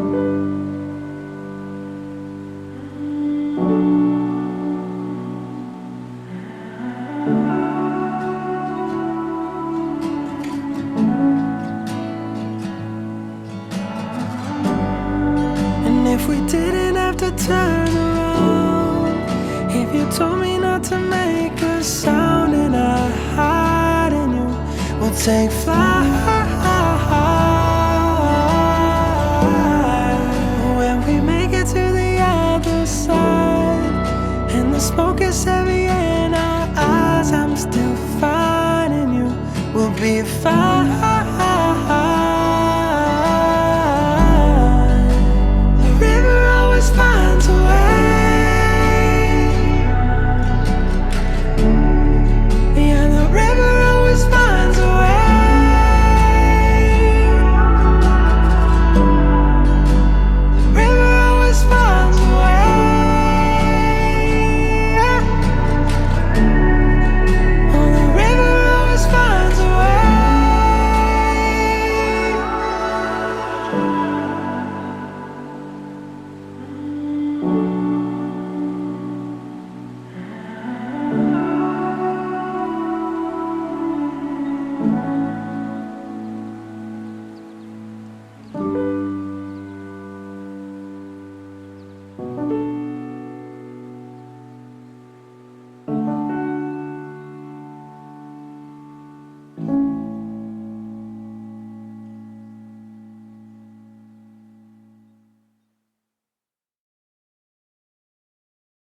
And if we didn't have to turn around, if you told me not to make a sound and I hide in you, we'll take flight.